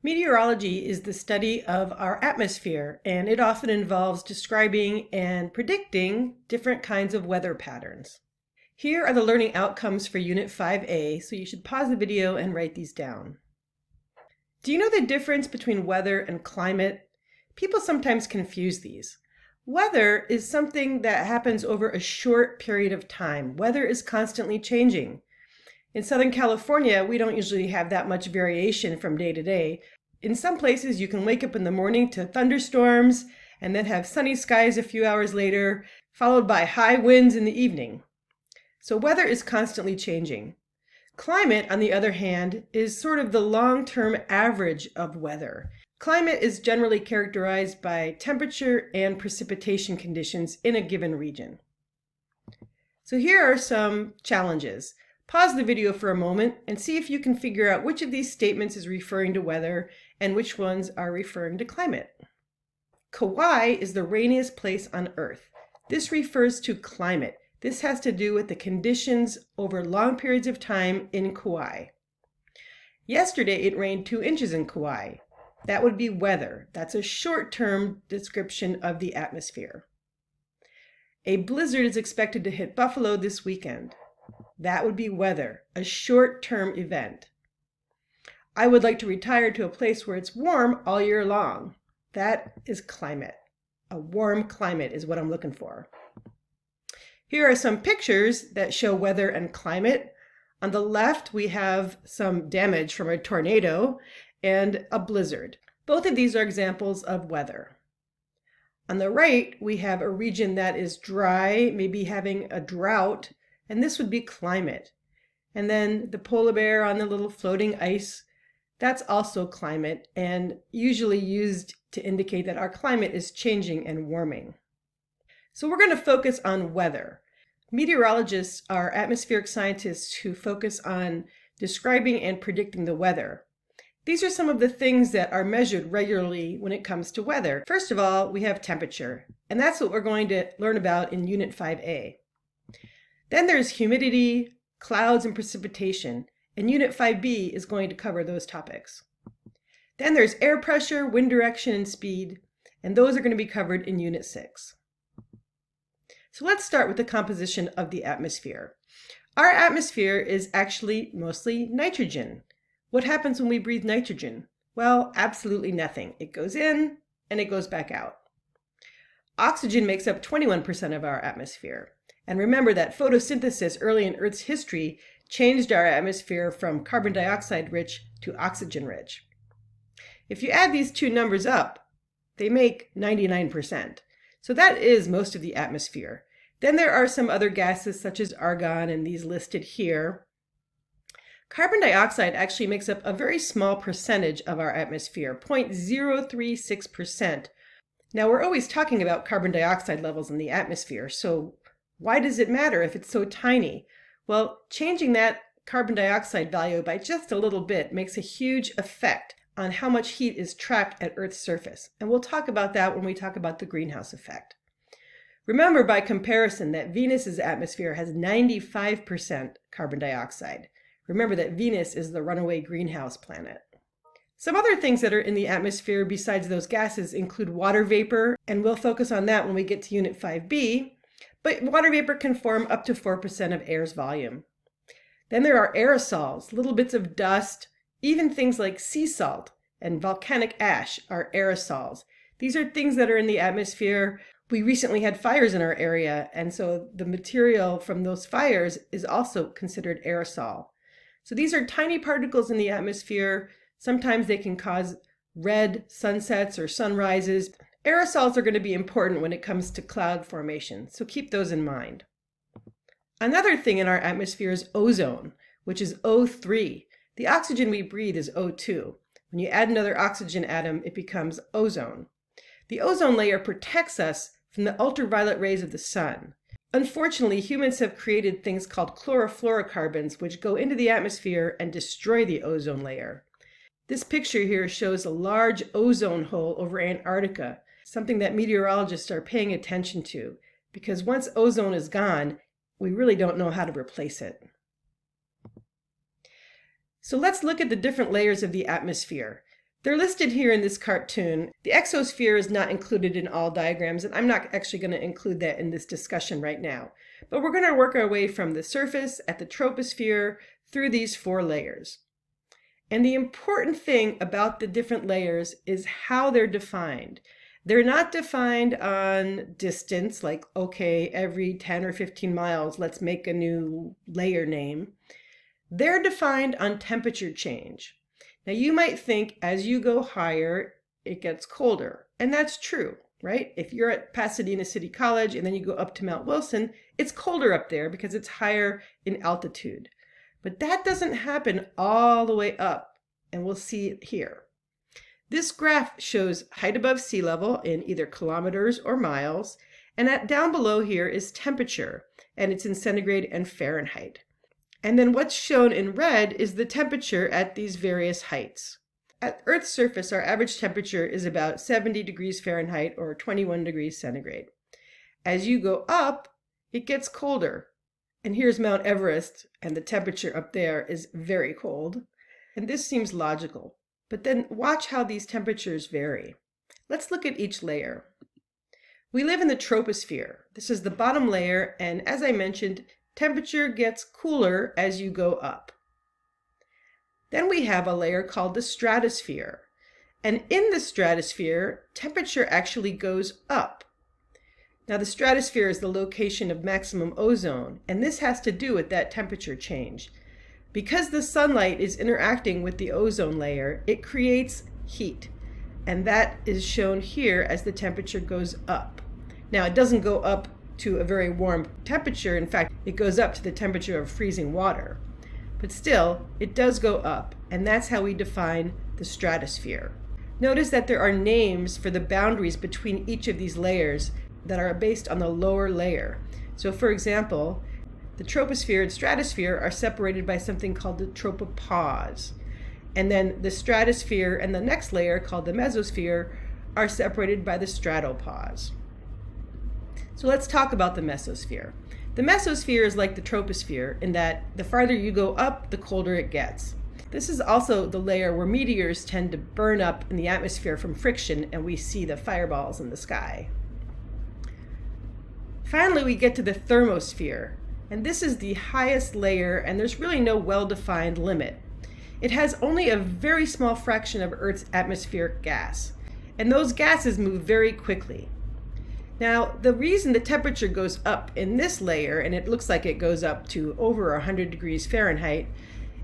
Meteorology is the study of our atmosphere, and it often involves describing and predicting different kinds of weather patterns. Here are the learning outcomes for Unit 5A, so you should pause the video and write these down. Do you know the difference between weather and climate? People sometimes confuse these. Weather is something that happens over a short period of time. Weather is constantly changing. In Southern California, we don't usually have that much variation from day to day. In some places, you can wake up in the morning to thunderstorms and then have sunny skies a few hours later, followed by high winds in the evening. So weather is constantly changing. Climate, on the other hand, is sort of the long-term average of weather. Climate is generally characterized by temperature and precipitation conditions in a given region. So here are some challenges. Pause the video for a moment and see if you can figure out which of these statements is referring to weather and which ones are referring to climate. Kauai is the rainiest place on Earth. This refers to climate. This has to do with the conditions over long periods of time in Kauai. Yesterday it rained 2 inches in Kauai. That would be weather. That's a short-term description of the atmosphere. A blizzard is expected to hit Buffalo this weekend. That would be weather, a short-term event. I would like to retire to a place where it's warm all year long. That is climate. A warm climate is what I'm looking for. Here are some pictures that show weather and climate. On the left, we have some damage from a tornado and a blizzard. Both of these are examples of weather. On the right, we have a region that is dry, maybe having a drought, and this would be climate. And then the polar bear on the little floating ice, that's also climate and usually used to indicate that our climate is changing and warming. So we're going to focus on weather. Meteorologists are atmospheric scientists who focus on describing and predicting the weather. These are some of the things that are measured regularly when it comes to weather. First of all, we have temperature, and that's what we're going to learn about in Unit 5A. Then there's humidity, clouds, and precipitation, and Unit 5B is going to cover those topics. Then there's air pressure, wind direction, and speed, and those are going to be covered in Unit 6. So let's start with the composition of the atmosphere. Our atmosphere is actually mostly nitrogen. What happens when we breathe nitrogen? Well, absolutely nothing. It goes in and it goes back out. Oxygen makes up 21% of our atmosphere. And remember that photosynthesis early in Earth's history changed our atmosphere from carbon dioxide rich to oxygen rich. If you add these two numbers up, they make 99%. So that is most of the atmosphere. Then there are some other gases such as argon and these listed here. Carbon dioxide actually makes up a very small percentage of our atmosphere, 0.036%. Now we're always talking about carbon dioxide levels in the atmosphere, so why does it matter if it's so tiny? Well, changing that carbon dioxide value by just a little bit makes a huge effect on how much heat is trapped at Earth's surface. And we'll talk about that when we talk about the greenhouse effect. Remember by comparison that Venus's atmosphere has 95% carbon dioxide. Remember that Venus is the runaway greenhouse planet. Some other things that are in the atmosphere besides those gases include water vapor, and we'll focus on that when we get to Unit 5B. But water vapor can form up to 4% of air's volume. Then there are aerosols, little bits of dust, even things like sea salt and volcanic ash are aerosols. These are things that are in the atmosphere. We recently had fires in our area, and so the material from those fires is also considered aerosol. So these are tiny particles in the atmosphere. Sometimes they can cause red sunsets or sunrises. Aerosols are going to be important when it comes to cloud formation, so keep those in mind. Another thing in our atmosphere is ozone, which is O3. The oxygen we breathe is O2. When you add another oxygen atom, it becomes ozone. The ozone layer protects us from the ultraviolet rays of the sun. Unfortunately, humans have created things called chlorofluorocarbons, which go into the atmosphere and destroy the ozone layer. This picture here shows a large ozone hole over Antarctica, something that meteorologists are paying attention to, because once ozone is gone, we really don't know how to replace it. So let's look at the different layers of the atmosphere. They're listed here in this cartoon. The exosphere is not included in all diagrams, and I'm not actually going to include that in this discussion right now. But we're going to work our way from the surface at the troposphere through these 4 layers. And the important thing about the different layers is how they're defined. They're not defined on distance, like, okay, every 10 or 15 miles, let's make a new layer name. They're defined on temperature change. Now you might think as you go higher, it gets colder. And that's true, right? If you're at Pasadena City College and then you go up to Mount Wilson, it's colder up there because it's higher in altitude. But that doesn't happen all the way up, and we'll see it here. This graph shows height above sea level in either kilometers or miles, and down below here is temperature, and it's in centigrade and Fahrenheit. And then what's shown in red is the temperature at these various heights. At Earth's surface, our average temperature is about 70 degrees Fahrenheit or 21 degrees centigrade. As you go up, it gets colder. And here's Mount Everest, and the temperature up there is very cold. And this seems logical. But then watch how these temperatures vary. Let's look at each layer. We live in the troposphere. This is the bottom layer, and as I mentioned, temperature gets cooler as you go up. Then we have a layer called the stratosphere. And in the stratosphere, temperature actually goes up. Now the stratosphere is the location of maximum ozone, and this has to do with that temperature change. Because the sunlight is interacting with the ozone layer, it creates heat, and that is shown here as the temperature goes up. Now it doesn't go up to a very warm temperature. In fact, it goes up to the temperature of freezing water. But still, it does go up, and that's how we define the stratosphere. Notice that there are names for the boundaries between each of these layers that are based on the lower layer. So for example, the troposphere and stratosphere are separated by something called the tropopause. And then the stratosphere and the next layer, called the mesosphere, are separated by the stratopause. So let's talk about the mesosphere. The mesosphere is like the troposphere in that the farther you go up, the colder it gets. This is also the layer where meteors tend to burn up in the atmosphere from friction, and we see the fireballs in the sky. Finally, we get to the thermosphere. And this is the highest layer, and there's really no well-defined limit. It has only a very small fraction of Earth's atmospheric gas, and those gases move very quickly. Now, the reason the temperature goes up in this layer, and it looks like it goes up to over 100 degrees Fahrenheit,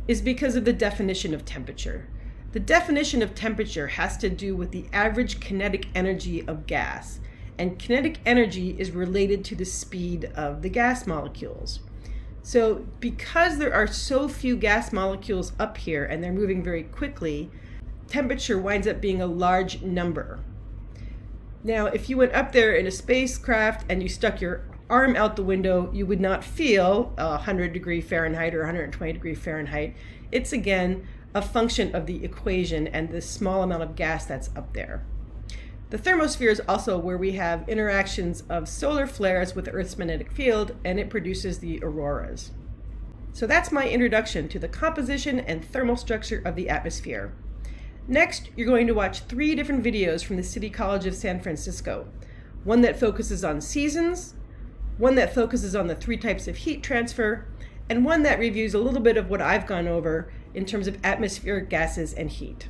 is because of the definition of temperature. The definition of temperature has to do with the average kinetic energy of gas. And kinetic energy is related to the speed of the gas molecules. So because there are so few gas molecules up here and they're moving very quickly, temperature winds up being a large number. Now, if you went up there in a spacecraft and you stuck your arm out the window, you would not feel 100 degree Fahrenheit or 120 degree Fahrenheit. It's again a function of the equation and the small amount of gas that's up there. The thermosphere is also where we have interactions of solar flares with the Earth's magnetic field, and it produces the auroras. So that's my introduction to the composition and thermal structure of the atmosphere. Next, you're going to watch 3 different videos from the City College of San Francisco. One that focuses on seasons, one that focuses on the 3 types of heat transfer, and one that reviews a little bit of what I've gone over in terms of atmospheric gases and heat.